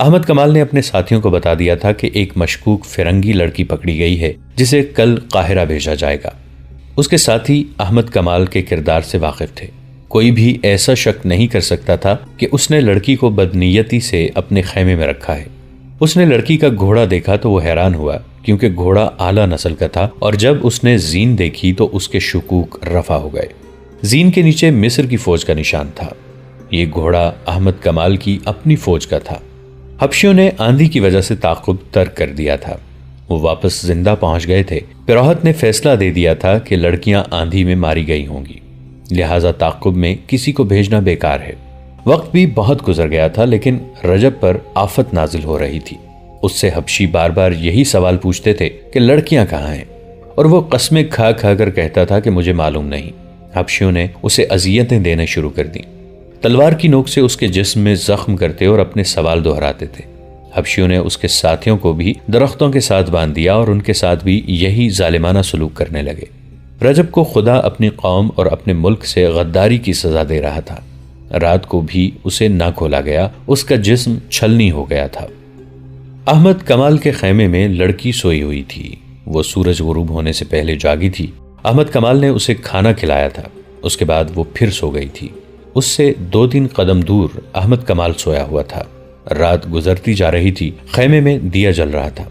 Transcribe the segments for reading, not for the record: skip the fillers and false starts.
احمد کمال نے اپنے ساتھیوں کو بتا دیا تھا کہ ایک مشکوک فرنگی لڑکی پکڑی گئی ہے جسے کل قاہرہ بھیجا جائے گا۔ اس کے ساتھی احمد کمال کے کردار سے واقف تھے۔ کوئی بھی ایسا شک نہیں کر سکتا تھا کہ اس نے لڑکی کو بدنیتی سے اپنے خیمے میں رکھا ہے۔ اس نے لڑکی کا گھوڑا دیکھا تو وہ حیران ہوا، کیونکہ گھوڑا اعلیٰ نسل کا تھا، اور جب اس نے زین دیکھی تو اس کے شکوک رفع ہو گئے۔ زین کے نیچے مصر کی فوج کا نشان تھا۔ یہ گھوڑا احمد کمال کی اپنی فوج کا تھا۔ حبشیوں نے آندھی کی وجہ سے تعاقب ترک کر دیا تھا۔ وہ واپس زندہ پہنچ گئے تھے۔ پیروہت نے فیصلہ دے دیا تھا کہ لڑکیاں آندھی میں ماری گئی ہوں گی، لہٰذا تعاقب میں کسی کو بھیجنا بیکار ہے۔ وقت بھی بہت گزر گیا تھا، لیکن رجب پر آفت نازل ہو رہی تھی۔ اس سے حبشی بار بار یہی سوال پوچھتے تھے کہ لڑکیاں کہاں ہیں، اور وہ قسمیں کھا کھا کر کہتا تھا کہ مجھے معلوم نہیں۔ حبشیوں نے اسے اذیتیں دینا شروع کر دیں۔ تلوار کی نوک سے اس کے جسم میں زخم کرتے اور اپنے سوال دہراتے تھے۔ حبشیوں نے اس کے ساتھیوں کو بھی درختوں کے ساتھ باندھ دیا اور ان کے ساتھ بھی یہی ظالمانہ سلوک کرنے لگے۔ رجب کو خدا اپنی قوم اور اپنے ملک سے غداری کی سزا دے رہا تھا۔ رات کو بھی اسے نہ کھولا گیا، اس کا جسم چھلنی ہو گیا تھا۔ احمد کمال کے خیمے میں لڑکی سوئی ہوئی تھی۔ وہ سورج غروب ہونے سے پہلے جاگی تھی۔ احمد کمال نے اسے کھانا کھلایا تھا۔ اس کے بعد وہ پھر سو گئی تھی۔ اس سے 2-3 قدم دور احمد کمال سویا ہوا تھا۔ رات گزرتی جا رہی تھی۔ خیمے میں دیا جل رہا تھا۔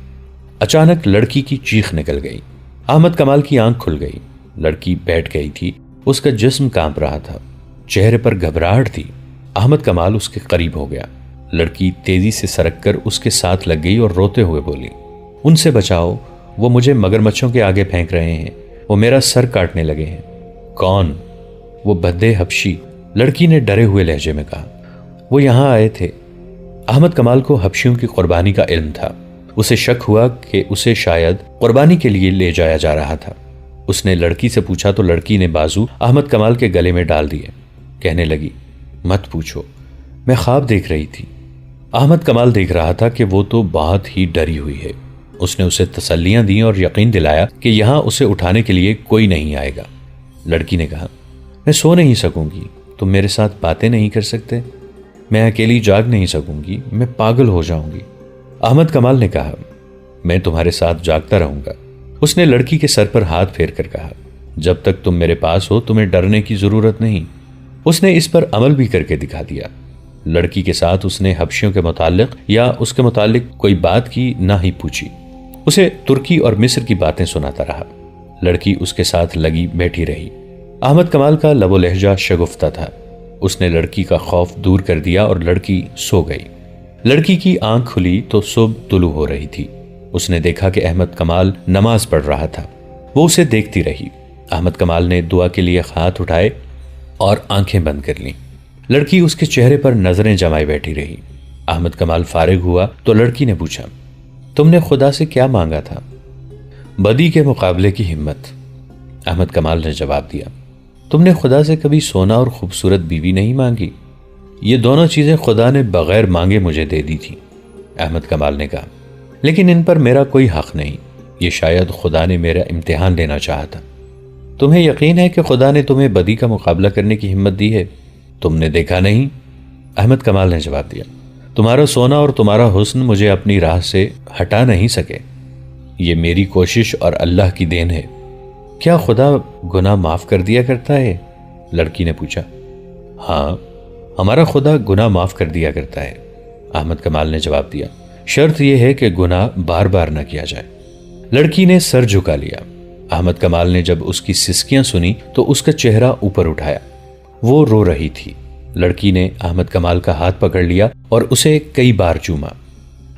اچانک لڑکی کی چیخ نکل گئی۔ احمد کمال کی آنکھ کھل گئی۔ لڑکی بیٹھ گئی تھی۔ اس کا جسم کانپ رہا تھا، چہرے پر گھبراہٹ تھی۔ احمد کمال اس کے قریب ہو گیا۔ لڑکی تیزی سے سرک کر اس کے ساتھ لگ گئی اور روتے ہوئے بولی، ان سے بچاؤ، وہ مجھے مگرمچھوں کے آگے پھینک رہے ہیں، وہ میرا سر کاٹنے لگے ہیں۔ کون؟ وہ بھدے حبشی، لڑکی نے ڈرے ہوئے لہجے میں کہا۔ وہ یہاں آئے تھے۔ احمد کمال کو حبشیوں کی قربانی کا علم تھا۔ اسے شک ہوا کہ اسے شاید قربانی کے لیے لے جایا جا رہا تھا۔ اس نے لڑکی سے پوچھا تو لڑکی نے بازو احمد کمال کے گلے میں ڈال دیے۔ کہنے لگی، مت پوچھو، میں خواب دیکھ رہی تھی۔ احمد کمال دیکھ رہا تھا کہ وہ تو بہت ہی ڈری ہوئی ہے۔ اس نے اسے تسلیاں دیں اور یقین دلایا کہ یہاں اسے اٹھانے کے لیے کوئی نہیں آئے گا۔ لڑکی نے کہا، میں سو نہیں سکوں گی، تم میرے ساتھ باتیں نہیں کر سکتے؟ میں اکیلی جاگ نہیں سکوں گی، میں پاگل ہو جاؤں گی۔ احمد کمال نے کہا، میں تمہارے ساتھ جاگتا رہوں گا۔ اس نے لڑکی کے سر پر ہاتھ پھیر کر کہا، جب تک تم میرے پاس ہو تمہیں ڈرنے کی ضرورت نہیں۔ اس نے اس پر عمل بھی کر کے دکھا دیا۔ لڑکی کے ساتھ اس نے حبشیوں کے متعلق یا اس کے متعلق کوئی بات کی نہ ہی پوچھی۔ اسے ترکی اور مصر کی باتیں سناتا رہا۔ لڑکی اس کے ساتھ لگی بیٹھی رہی۔ احمد کمال کا لب و لہجہ شگفتہ تھا۔ اس نے لڑکی کا خوف دور کر دیا اور لڑکی سو گئی۔ لڑکی کی آنکھ کھلی تو صبح طلوع ہو رہی تھی۔ اس نے دیکھا کہ احمد کمال نماز پڑھ رہا تھا۔ وہ اسے دیکھتی رہی۔ احمد کمال نے دعا کے لیے ہاتھ اٹھائے اور آنکھیں بند کر لیں۔ لڑکی اس کے چہرے پر نظریں جمائے بیٹھی رہی۔ احمد کمال فارغ ہوا تو لڑکی نے پوچھا، تم نے خدا سے کیا مانگا تھا؟ بدی کے مقابلے کی ہمت، احمد کمال نے جواب دیا۔ تم نے خدا سے کبھی سونا اور خوبصورت بیوی نہیں مانگی؟ یہ دونوں چیزیں خدا نے بغیر مانگے مجھے دے دی تھی، احمد کمال نے کہا، لیکن ان پر میرا کوئی حق نہیں۔ یہ شاید خدا نے میرا امتحان لینا چاہا تھا۔ تمہیں یقین ہے کہ خدا نے تمہیں بدی کا مقابلہ کرنے کی ہمت دی ہے؟ تم نے دیکھا نہیں؟ احمد کمال نے جواب دیا، تمہارا سونا اور تمہارا حسن مجھے اپنی راہ سے ہٹا نہیں سکے۔ یہ میری کوشش اور اللہ کی دین ہے۔ کیا خدا گناہ معاف کر دیا کرتا ہے؟ لڑکی نے پوچھا۔ ہاں، ہمارا خدا گناہ معاف کر دیا کرتا ہے، احمد کمال نے جواب دیا۔ شرط یہ ہے کہ گناہ بار بار نہ کیا جائے۔ لڑکی نے سر جھکا لیا۔ احمد کمال نے جب اس کی سسکیاں سنی تو اس کا چہرہ اوپر اٹھایا۔ وہ رو رہی تھی۔ لڑکی نے احمد کمال کا ہاتھ پکڑ لیا اور اسے کئی بار چوما۔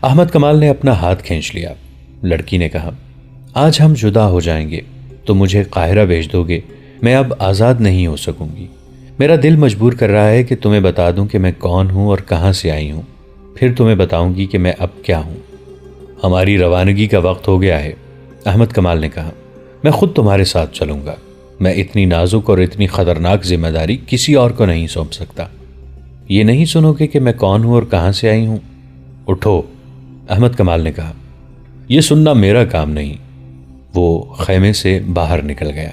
احمد کمال نے اپنا ہاتھ کھینچ لیا۔ لڑکی نے کہا، آج ہم جدا ہو جائیں گے تو مجھے قاہرہ بھیج دو گے۔ میں اب آزاد نہیں ہو سکوں گی۔ میرا دل مجبور کر رہا ہے کہ تمہیں بتا دوں کہ میں کون ہوں اور کہاں سے آئی ہوں، پھر تمہیں بتاؤں گی کہ میں اب کیا ہوں۔ ہماری روانگی کا وقت ہو گیا ہے، احمد کمال نے کہا۔ میں خود تمہارے ساتھ چلوں گا۔ میں اتنی نازک اور اتنی خطرناک ذمہ داری کسی اور کو نہیں سونپ سکتا۔ یہ نہیں سنو گے کہ میں کون ہوں اور کہاں سے آئی ہوں؟ اٹھو، احمد کمال نے کہا۔ یہ سننا میرا کام نہیں۔ وہ خیمے سے باہر نکل گیا۔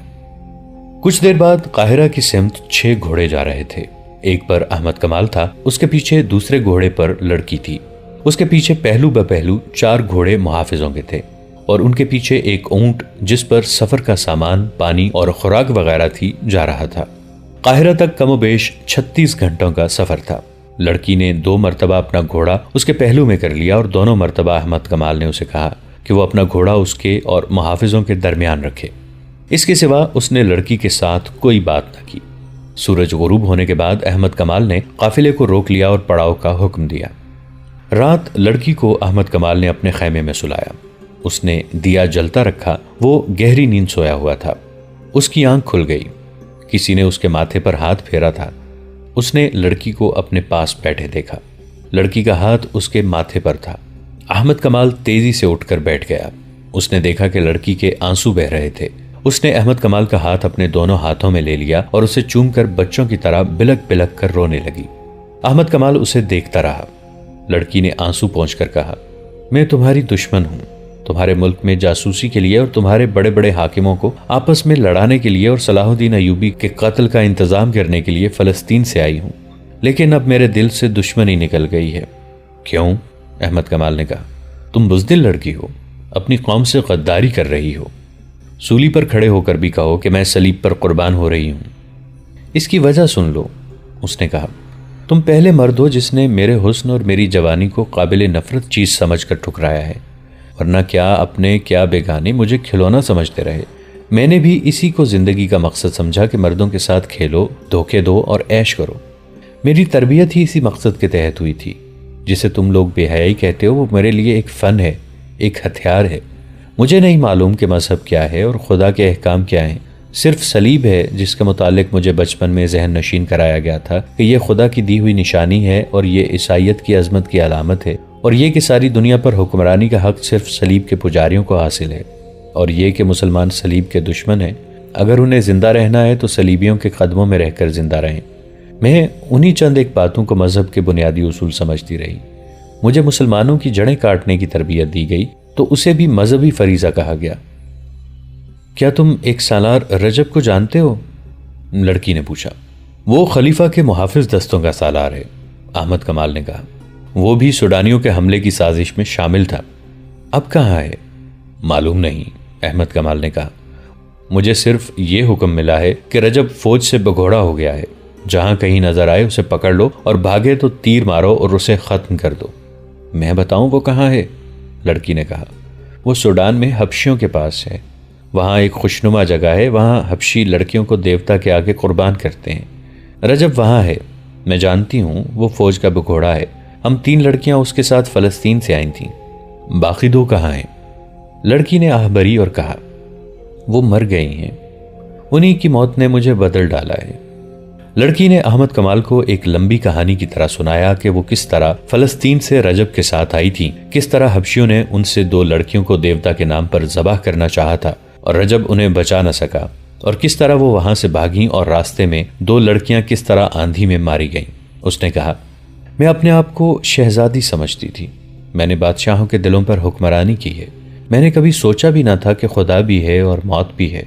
کچھ دیر بعد قاہرہ کی سمت 6 گھوڑے جا رہے تھے۔ ایک پر احمد کمال تھا، اس کے پیچھے دوسرے گھوڑے پر لڑکی تھی۔ اس کے پیچھے پہلو بپہلو 4 گھوڑے محافظوں کے تھے اور ان کے پیچھے ایک اونٹ جس پر سفر کا سامان، پانی اور خوراک وغیرہ تھی جا رہا تھا۔ قاہرہ تک کم و بیش 36 گھنٹوں کا سفر تھا۔ لڑکی نے 2 مرتبہ اپنا گھوڑا اس کے پہلو میں کر لیا اور دونوں مرتبہ احمد کمال نے اسے کہا کہ وہ اپنا گھوڑا اس کے اور محافظوں کے درمیان رکھے۔ اس کے سوا اس نے لڑکی کے ساتھ کوئی بات نہ کی۔ سورج غروب ہونے کے بعد احمد کمال نے قافلے کو روک لیا اور پڑاؤ کا حکم دیا۔ رات لڑکی کو احمد کمال نے اپنے خیمے میں سلایا۔ اس نے دیا جلتا رکھا۔ وہ گہری نیند سویا ہوا تھا۔ اس کی آنکھ کھل گئی۔ کسی نے اس کے ماتھے پر ہاتھ پھیرا تھا۔ اس نے لڑکی کو اپنے پاس بیٹھے دیکھا۔ لڑکی کا ہاتھ اس کے ماتھے پر تھا۔ احمد کمال تیزی سے اٹھ کر بیٹھ گیا۔ اس نے دیکھا کہ لڑکی کے آنسو بہ رہے تھے۔ اس نے احمد کمال کا ہاتھ اپنے دونوں ہاتھوں میں لے لیا اور اسے چوم کر بچوں کی طرح بلک بلک کر رونے لگی۔ احمد کمال اسے دیکھتا رہا۔ لڑکی نے آنسو پونچھ کر کہا، میں تمہاری دشمن ہوں۔ تمہارے ملک میں جاسوسی کے لیے اور تمہارے بڑے بڑے حاکموں کو آپس میں لڑانے کے لیے اور صلاح الدین ایوبی کے قتل کا انتظام کرنے کے لیے فلسطین سے آئی ہوں، لیکن اب میرے دل سے دشمنی نکل گئی ہے۔ کیوں؟ احمد کمال نے کہا، تم بزدل لڑکی ہو، اپنی قوم سے غداری کر رہی ہو۔ سولی پر کھڑے ہو کر بھی کہو کہ میں صلیب پر قربان ہو رہی ہوں۔ اس کی وجہ سن لو۔ اس نے کہا، تم پہلے مرد ہو جس نے میرے حسن اور میری جوانی کو قابل نفرت چیز سمجھ کر ٹھکرایا ہے، ورنہ کیا اپنے کیا بیگانے مجھے کھلونا سمجھتے رہے۔ میں نے بھی اسی کو زندگی کا مقصد سمجھا کہ مردوں کے ساتھ کھیلو، دھوکے دو اور عیش کرو۔ میری تربیت ہی اسی مقصد کے تحت ہوئی تھی۔ جسے تم لوگ بے حیائی کہتے ہو وہ میرے لیے ایک فن ہے، ایک ہتھیار ہے۔ مجھے نہیں معلوم کہ مذہب کیا ہے اور خدا کے احکام کیا ہیں، صرف صلیب ہے جس کے متعلق مجھے بچپن میں ذہن نشین کرایا گیا تھا کہ یہ خدا کی دی ہوئی نشانی ہے اور یہ عیسائیت کی عظمت کی علامت ہے، اور یہ کہ ساری دنیا پر حکمرانی کا حق صرف صلیب کے پجاریوں کو حاصل ہے، اور یہ کہ مسلمان صلیب کے دشمن ہیں۔ اگر انہیں زندہ رہنا ہے تو صلیبیوں کے قدموں میں رہ کر زندہ رہیں۔ میں انہی چند ایک باتوں کو مذہب کے بنیادی اصول سمجھتی رہی۔ مجھے مسلمانوں کی جڑیں کاٹنے کی تربیت دی گئی تو اسے بھی مذہبی فریضہ کہا گیا۔ کیا تم ایک سالار رجب کو جانتے ہو؟ لڑکی نے پوچھا۔ وہ خلیفہ کے محافظ دستوں کا سالار ہے، احمد کمال نے کہا۔ وہ بھی سوڈانیوں کے حملے کی سازش میں شامل تھا۔ اب کہاں ہے؟ معلوم نہیں، احمد کمال نے کہا۔ مجھے صرف یہ حکم ملا ہے کہ رجب فوج سے بگھوڑا ہو گیا ہے۔ جہاں کہیں نظر آئے اسے پکڑ لو اور بھاگے تو تیر مارو اور اسے ختم کر دو۔ میں بتاؤں وہ کہاں ہے؟ لڑکی نے کہا۔ وہ سوڈان میں حبشیوں کے پاس ہے۔ وہاں ایک خوشنما جگہ ہے، وہاں حبشی لڑکیوں کو دیوتا کے آگے قربان کرتے ہیں۔ رجب وہاں ہے، میں جانتی ہوں، وہ فوج کا بگھوڑا ہے۔ ہم 3 لڑکیاں اس کے ساتھ فلسطین سے آئی تھیں۔ باقی 2 کہاں ہیں؟ لڑکی نے آہ بھری اور کہا، وہ مر گئی ہیں، انہی کی موت نے مجھے بدل ڈالا ہے۔ لڑکی نے احمد کمال کو ایک لمبی کہانی کی طرح سنایا کہ وہ کس طرح فلسطین سے رجب کے ساتھ آئی تھی، کس طرح حبشیوں نے ان سے 2 لڑکیوں کو دیوتا کے نام پر ذبح کرنا چاہا تھا اور رجب انہیں بچا نہ سکا، اور کس طرح وہ وہاں سے بھاگیں اور راستے میں 2 لڑکیاں کس طرح آندھی میں ماری گئیں۔ اس نے کہا، میں اپنے آپ کو شہزادی سمجھتی تھی، میں نے بادشاہوں کے دلوں پر حکمرانی کی ہے، میں نے کبھی سوچا بھی نہ تھا کہ خدا بھی ہے اور موت بھی ہے۔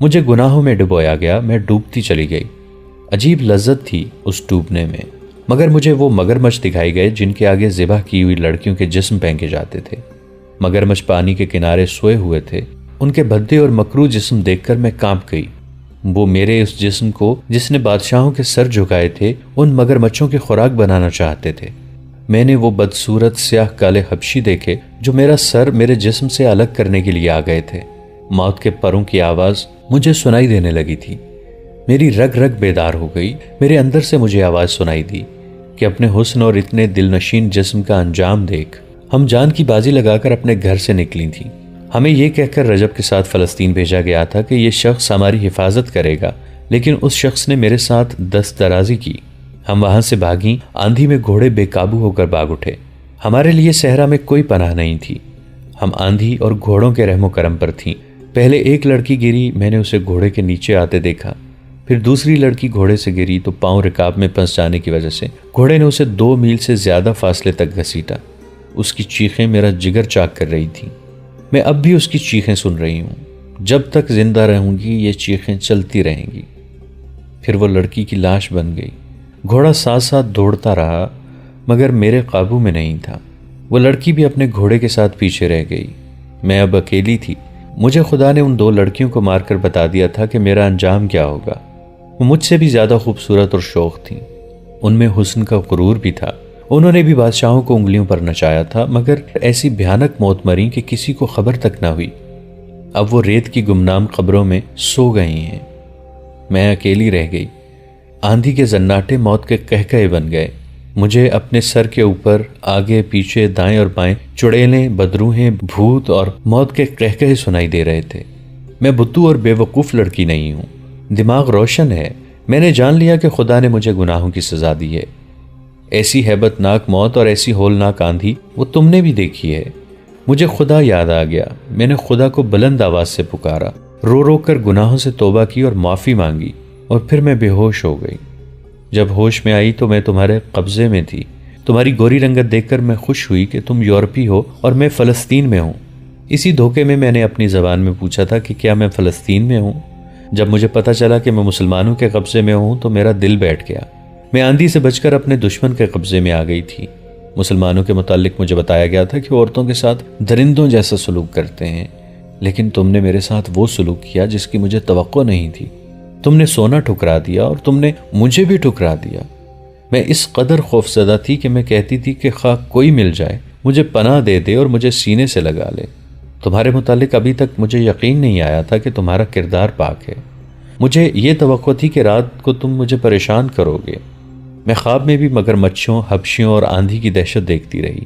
مجھے گناہوں میں ڈبویا گیا، میں ڈوبتی چلی گئی۔ عجیب لذت تھی اس ڈوبنے میں، مگر مجھے وہ مگرمچھ دکھائی گئے جن کے آگے ذبح کی ہوئی لڑکیوں کے جسم پھینکے جاتے تھے۔ مگرمچھ پانی کے کنارے سوئے ہوئے تھے، ان کے بھدے اور مکروہ جسم دیکھ کر میں کانپ گئی۔ وہ میرے اس جسم کو جس نے بادشاہوں کے سر جھکائے تھے ان مگرمچھوں کی خوراک بنانا چاہتے تھے۔ میں نے وہ بدصورت سیاہ کالے حبشی دیکھے جو میرا سر میرے جسم سے الگ کرنے کے لیے آ گئے تھے۔ موت کے پروں کی آواز مجھے سنائی دینے لگی تھی۔ میری رگ رگ بیدار ہو گئی۔ میرے اندر سے مجھے آواز سنائی دی کہ اپنے حسن اور اتنے دل نشین جسم کا انجام دیکھ۔ ہم جان کی بازی لگا کر اپنے گھر سے نکلی تھیں۔ ہمیں یہ کہہ کر رجب کے ساتھ فلسطین بھیجا گیا تھا کہ یہ شخص ہماری حفاظت کرے گا، لیکن اس شخص نے میرے ساتھ دست درازی کی۔ ہم وہاں سے بھاگیں، آندھی میں گھوڑے بے قابو ہو کر بھاگ اٹھے۔ ہمارے لیے صحرا میں کوئی پناہ نہیں تھی۔ ہم آندھی اور گھوڑوں کے رحم و کرم پر تھیں۔ پہلے ایک لڑکی گری، میں نے اسے گھوڑے کے نیچے آتے دیکھا۔ پھر دوسری لڑکی گھوڑے سے گری تو پاؤں رکاب میں پھنس جانے کی وجہ سے گھوڑے نے اسے 2 میل سے زیادہ فاصلے تک گھسیٹا۔ اس کی چیخیں میرا جگر چاک کر رہی تھیں۔ میں اب بھی اس کی چیخیں سن رہی ہوں۔ جب تک زندہ رہوں گی یہ چیخیں چلتی رہیں گی۔ پھر وہ لڑکی کی لاش بن گئی۔ گھوڑا ساتھ ساتھ دوڑتا رہا مگر میرے قابو میں نہیں تھا۔ وہ لڑکی بھی اپنے گھوڑے کے ساتھ پیچھے رہ گئی۔ میں اب اکیلی تھی۔ مجھے خدا نے ان 2 لڑکیوں کو مار کر بتا دیا تھا کہ میرا انجام کیا ہوگا۔ وہ مجھ سے بھی زیادہ خوبصورت اور شوخ تھیں۔ ان میں حسن کا غرور بھی تھا۔ انہوں نے بھی بادشاہوں کو انگلیوں پر نچایا تھا، مگر ایسی بھیانک موت مری کہ کسی کو خبر تک نہ ہوئی۔ اب وہ ریت کی گمنام قبروں میں سو گئی ہیں۔ میں اکیلی رہ گئی۔ آندھی کے زناٹے موت کے قہقہے بن گئے۔ مجھے اپنے سر کے اوپر آگے پیچھے دائیں اور بائیں چڑیلیں، بدروہیں، بھوت اور موت کے قہقہے سنائی دے رہے تھے۔ میں بدھو اور بے وقوف لڑکی نہیں ہوں۔ دماغ روشن ہے۔ میں نے جان لیا کہ خدا نے مجھے گناہوں کی سزا دی ہے۔ ایسی ہیبت ناک موت اور ایسی ہولناک آندھی وہ تم نے بھی دیکھی ہے۔ مجھے خدا یاد آ گیا۔ میں نے خدا کو بلند آواز سے پکارا، رو رو کر گناہوں سے توبہ کی اور معافی مانگی، اور پھر میں بے ہوش ہو گئی۔ جب ہوش میں آئی تو میں تمہارے قبضے میں تھی۔ تمہاری گوری رنگت دیکھ کر میں خوش ہوئی کہ تم یورپی ہو اور میں فلسطین میں ہوں۔ اسی دھوکے میں نے اپنی زبان میں پوچھا تھا کہ کیا میں فلسطین میں ہوں۔ جب مجھے پتہ چلا کہ میں مسلمانوں کے قبضے میں ہوں تو میرا دل بیٹھ گیا۔ میں آندھی سے بچ کر اپنے دشمن کے قبضے میں آ گئی تھی۔ مسلمانوں کے متعلق مجھے بتایا گیا تھا کہ عورتوں کے ساتھ درندوں جیسا سلوک کرتے ہیں، لیکن تم نے میرے ساتھ وہ سلوک کیا جس کی مجھے توقع نہیں تھی۔ تم نے سونا ٹھکرا دیا اور تم نے مجھے بھی ٹھکرا دیا۔ میں اس قدر خوفزدہ تھی کہ میں کہتی تھی کہ خواہ کوئی مل جائے مجھے پناہ دے دے اور مجھے سینے سے لگا لے۔ تمہارے متعلق ابھی تک مجھے یقین نہیں آیا تھا کہ تمہارا کردار پاک ہے۔ مجھے یہ توقع تھی کہ رات کو تم مجھے پریشان کرو گے۔ میں خواب میں بھی مگرمچھوں، حبشیوں اور آندھی کی دہشت دیکھتی رہی۔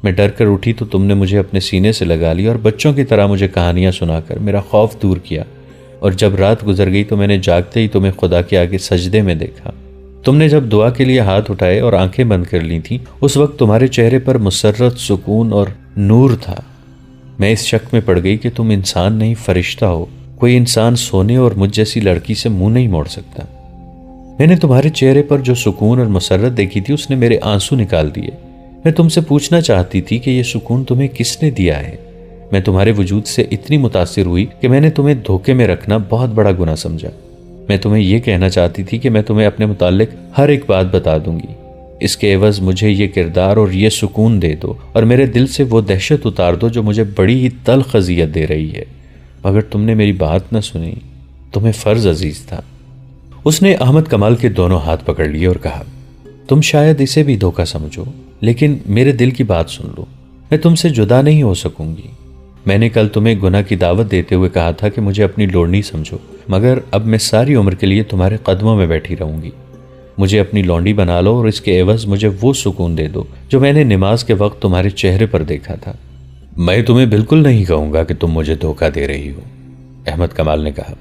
میں ڈر کر اٹھی تو تم نے مجھے اپنے سینے سے لگا لیا اور بچوں کی طرح مجھے کہانیاں سنا کر میرا خوف دور کیا، اور جب رات گزر گئی تو میں نے جاگتے ہی تمہیں خدا کے آگے سجدے میں دیکھا۔ تم نے جب دعا کے لیے ہاتھ اٹھائے اور آنکھیں بند کر لی تھیں، اس وقت تمہارے چہرے پر مسرت، سکون اور نور تھا۔ میں اس شک میں پڑ گئی کہ تم انسان نہیں، فرشتہ ہو۔ کوئی انسان سونے اور مجھ جیسی لڑکی سے منہ نہیں موڑ سکتا۔ میں نے تمہارے چہرے پر جو سکون اور مسرت دیکھی تھی اس نے میرے آنسو نکال دیے۔ میں تم سے پوچھنا چاہتی تھی کہ یہ سکون تمہیں کس نے دیا ہے۔ میں تمہارے وجود سے اتنی متاثر ہوئی کہ میں نے تمہیں دھوکے میں رکھنا بہت بڑا گناہ سمجھا۔ میں تمہیں یہ کہنا چاہتی تھی کہ میں تمہیں اپنے متعلق ہر ایک بات بتا دوں گی۔ اس کے عوض مجھے یہ کردار اور یہ سکون دے دو، اور میرے دل سے وہ دہشت اتار دو جو مجھے بڑی ہی تلخ اذیت دے رہی ہے۔ مگر تم نے میری بات نہ سنی۔ تمہیں فرض عزیز تھا۔ اس نے احمد کمال کے دونوں ہاتھ پکڑ لیے اور کہا، تم شاید اسے بھی دھوکہ سمجھو، لیکن میرے دل کی بات سن لو۔ میں تم سے جدا نہیں ہو سکوں گی۔ میں نے کل تمہیں گناہ کی دعوت دیتے ہوئے کہا تھا کہ مجھے اپنی لونڈی سمجھو، مگر اب میں ساری عمر کے لیے تمہارے قدموں میں بیٹھی رہوں گی۔ مجھے اپنی لونڈی بنا لو اور اس کے عوض مجھے وہ سکون دے دو جو میں نے نماز کے وقت تمہارے چہرے پر دیکھا تھا۔ میں تمہیں بالکل نہیں کہوں گا کہ تم مجھے دھوکہ دے رہی ہو، احمد کمال نے کہا۔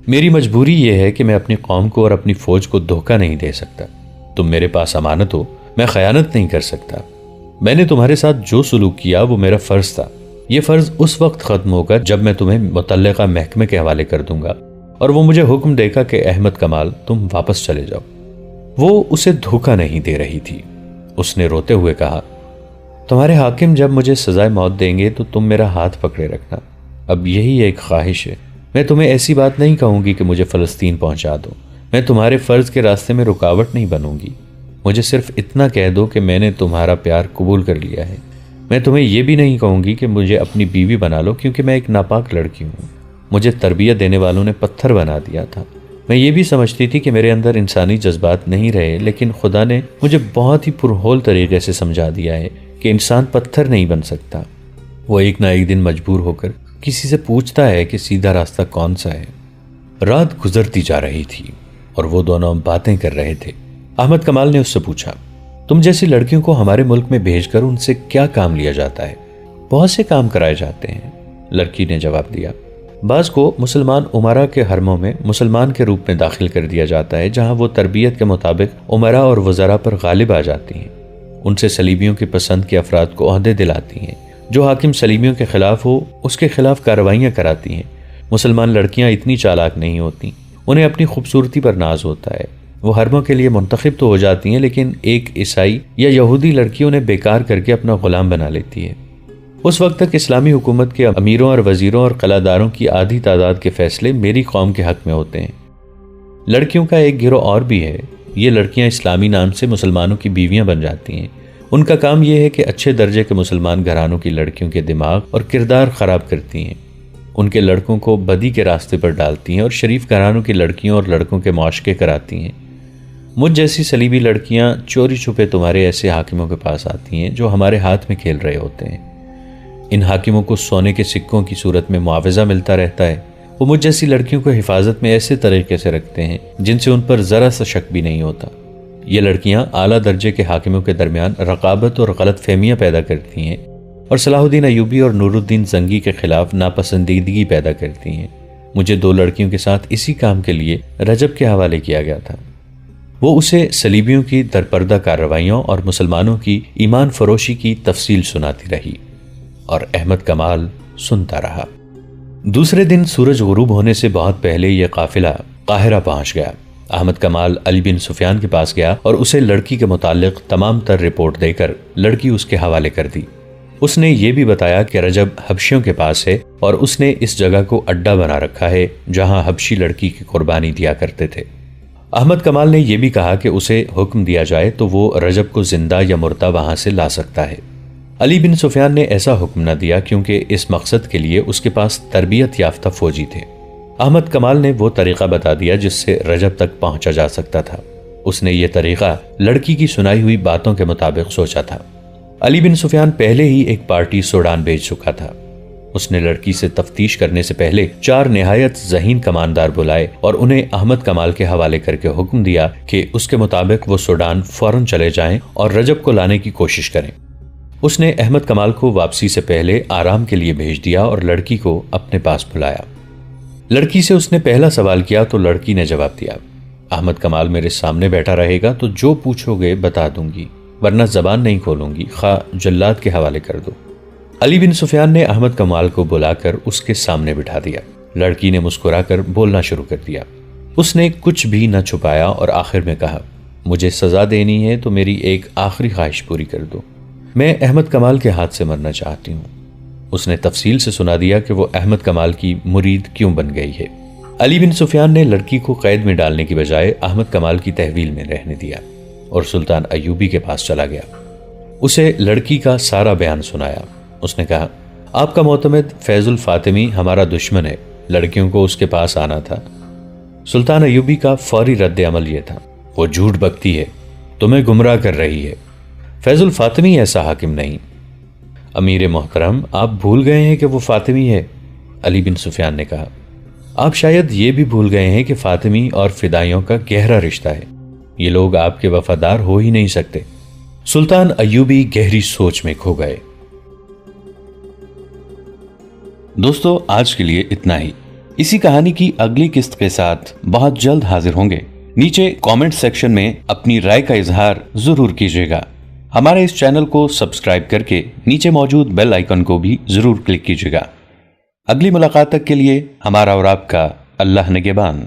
میری مجبوری یہ ہے کہ میں اپنی قوم کو اور اپنی فوج کو دھوکہ نہیں دے سکتا۔ تم میرے پاس امانت ہو، میں خیانت نہیں کر سکتا۔ میں نے تمہارے ساتھ جو سلوک کیا وہ میرا فرض تھا۔ یہ فرض اس وقت ختم ہوگا جب میں تمہیں متعلقہ محکمے کے حوالے کر دوں گا اور وہ مجھے حکم دے گا کہ احمد کمال تم واپس چلے جاؤ۔ وہ اسے دھوکہ نہیں دے رہی تھی۔ اس نے روتے ہوئے کہا، تمہارے حاکم جب مجھے سزائے موت دیں گے تو تم میرا ہاتھ پکڑے رکھنا۔ اب یہی ایک خواہش ہے۔ میں تمہیں ایسی بات نہیں کہوں گی کہ مجھے فلسطین پہنچا دو۔ میں تمہارے فرض کے راستے میں رکاوٹ نہیں بنوں گی۔ مجھے صرف اتنا کہہ دو کہ میں نے تمہارا پیار قبول کر لیا ہے۔ میں تمہیں یہ بھی نہیں کہوں گی کہ مجھے اپنی بیوی بنا لو، کیونکہ میں ایک ناپاک لڑکی ہوں۔ مجھے تربیت دینے والوں نے پتھر بنا دیا تھا۔ میں یہ بھی سمجھتی تھی کہ میرے اندر انسانی جذبات نہیں رہے، لیکن خدا نے مجھے بہت ہی پرہول طریقے سے سمجھا دیا ہے کہ انسان پتھر نہیں بن سکتا۔ وہ ایک نہ ایک دن مجبور ہو کر کسی سے پوچھتا ہے کہ سیدھا راستہ کون سا ہے۔ رات گزرتی جا رہی تھی اور وہ دونوں باتیں کر رہے تھے۔ احمد کمال نے اس سے پوچھا، تم جیسی لڑکیوں کو ہمارے ملک میں بھیج کر ان سے کیا کام لیا جاتا ہے؟ بہت سے کام کرائے جاتے ہیں، لڑکی نے جواب دیا۔ بعض کو مسلمان امراء کے حرموں میں مسلمان کے روپ میں داخل کر دیا جاتا ہے، جہاں وہ تربیت کے مطابق امراء اور وزراء پر غالب آ جاتی ہیں۔ ان سے صلیبیوں کی پسند کے افراد کو عہدے دلاتی ہیں۔ جو حاکم صلیبیوں کے خلاف ہو اس کے خلاف کارروائیاں کراتی ہیں۔ مسلمان لڑکیاں اتنی چالاک نہیں ہوتی، انہیں اپنی خوبصورتی پر ناز ہوتا ہے۔ وہ حرموں کے لیے منتخب تو ہو جاتی ہیں، لیکن ایک عیسائی یا یہودی لڑکی انہیں بیکار کر کے اپنا غلام بنا لیتی ہے۔ اس وقت تک اسلامی حکومت کے امیروں اور وزیروں اور قلعہ داروں کی آدھی تعداد کے فیصلے میری قوم کے حق میں ہوتے ہیں۔ لڑکیوں کا ایک گروہ اور بھی ہے۔ یہ لڑکیاں اسلامی نام سے مسلمانوں کی بیویاں بن جاتی ہیں ان کا کام یہ ہے کہ اچھے درجے کے مسلمان گھرانوں کی لڑکیوں کے دماغ اور کردار خراب کرتی ہیں، ان کے لڑکوں کو بدی کے راستے پر ڈالتی ہیں اور شریف گھرانوں کی لڑکیوں اور لڑکوں کے معاشقے کراتی ہیں۔ مجھ جیسی صلیبی لڑکیاں چوری چھپے تمہارے ایسے حاکموں کے پاس آتی ہیں جو ہمارے ہاتھ میں کھیل رہے ہوتے ہیں۔ ان حاکموں کو سونے کے سکوں کی صورت میں معاوضہ ملتا رہتا ہے۔ وہ مجھ جیسی لڑکیوں کو حفاظت میں ایسے طریقے سے رکھتے ہیں جن سے ان پر ذرا سا شک بھی نہیں ہوتا۔ یہ لڑکیاں اعلیٰ درجے کے حاکموں کے درمیان رقابت اور غلط فہمیاں پیدا کرتی ہیں اور صلاح الدین ایوبی اور نور الدین زنگی کے خلاف ناپسندیدگی پیدا کرتی ہیں۔ مجھے 2 لڑکیوں کے ساتھ اسی کام کے لیے رجب کے حوالے کیا گیا تھا۔ وہ اسے صلیبیوں کی درپردہ کارروائیوں اور مسلمانوں کی ایمان فروشی کی تفصیل سناتی رہی اور احمد کمال سنتا رہا۔ دوسرے دن سورج غروب ہونے سے بہت پہلے یہ قافلہ قاہرہ پہنچ گیا۔ احمد کمال علی بن سفیان کے پاس گیا اور اسے لڑکی کے متعلق تمام تر رپورٹ دے کر لڑکی اس کے حوالے کر دی۔ اس نے یہ بھی بتایا کہ رجب حبشیوں کے پاس ہے اور اس نے اس جگہ کو اڈا بنا رکھا ہے جہاں حبشی لڑکی کی قربانی دیا کرتے تھے۔ احمد کمال نے یہ بھی کہا کہ اسے حکم دیا جائے تو وہ رجب کو زندہ یا مردہ وہاں سے لا سکتا ہے۔ علی بن سفیان نے ایسا حکم نہ دیا کیونکہ اس مقصد کے لیے اس کے پاس تربیت یافتہ فوجی تھے۔ احمد کمال نے وہ طریقہ بتا دیا جس سے رجب تک پہنچا جا سکتا تھا۔ اس نے یہ طریقہ لڑکی کی سنائی ہوئی باتوں کے مطابق سوچا تھا۔ علی بن سفیان پہلے ہی ایک پارٹی سوڈان بھیج چکا تھا۔ اس نے لڑکی سے تفتیش کرنے سے پہلے 4 نہایت ذہین کماندار بلائے اور انہیں احمد کمال کے حوالے کر کے حکم دیا کہ اس کے مطابق وہ سوڈان فوراً چلے جائیں اور رجب کو لانے کی کوشش کریں۔ اس نے احمد کمال کو واپسی سے پہلے آرام کے لیے بھیج دیا اور لڑکی کو اپنے پاس بلایا۔ لڑکی سے اس نے پہلا سوال کیا تو لڑکی نے جواب دیا، احمد کمال میرے سامنے بیٹھا رہے گا تو جو پوچھو گے بتا دوں گی، ورنہ زبان نہیں کھولوں گی، خواہ جلاد کے حوالے کر دو۔ علی بن سفیان نے احمد کمال کو بلا کر اس کے سامنے بٹھا دیا۔ لڑکی نے مسکرا کر بولنا شروع کر دیا۔ اس نے کچھ بھی نہ چھپایا اور آخر میں کہا، مجھے سزا دینی ہے تو میری ایک آخری خواہش پوری کر دو، میں احمد کمال کے ہاتھ سے مرنا چاہتی ہوں۔ اس نے تفصیل سے سنا دیا کہ وہ احمد کمال کی مرید کیوں بن گئی ہے۔ علی بن سفیان نے لڑکی کو قید میں ڈالنے کی بجائے احمد کمال کی تحویل میں رہنے دیا اور سلطان ایوبی کے پاس چلا گیا۔ اسے لڑکی کا سارا بیان سنایا۔ اس نے کہا، آپ کا معتمد فیض الفاطمی ہمارا دشمن ہے، لڑکیوں کو اس کے پاس آنا تھا۔ سلطان ایوبی کا فوری رد عمل یہ تھا، وہ جھوٹ بکتی ہے، تمہیں گمراہ کر رہی ہے، فیض الفاطمی ایسا حاکم نہیں۔ امیر محترم، آپ بھول گئے ہیں کہ وہ فاطمی ہے، علی بن سفیان نے کہا۔ آپ شاید یہ بھی بھول گئے ہیں کہ فاطمی اور فدائیوں کا گہرا رشتہ ہے، یہ لوگ آپ کے وفادار ہو ہی نہیں سکتے۔ سلطان ایوبی گہری سوچ میں کھو گئے۔ دوستو، آج کے لیے اتنا ہی۔ اسی کہانی کی اگلی قسط کے ساتھ بہت جلد حاضر ہوں گے۔ نیچے کامنٹ سیکشن میں اپنی رائے کا اظہار ضرور کیجیے گا۔ ہمارے اس چینل کو سبسکرائب کر کے نیچے موجود بیل آئیکن کو بھی ضرور کلک کیجیے گا۔ اگلی ملاقات تک کے لیے ہمارا اور آپ کا اللہ نگہبان۔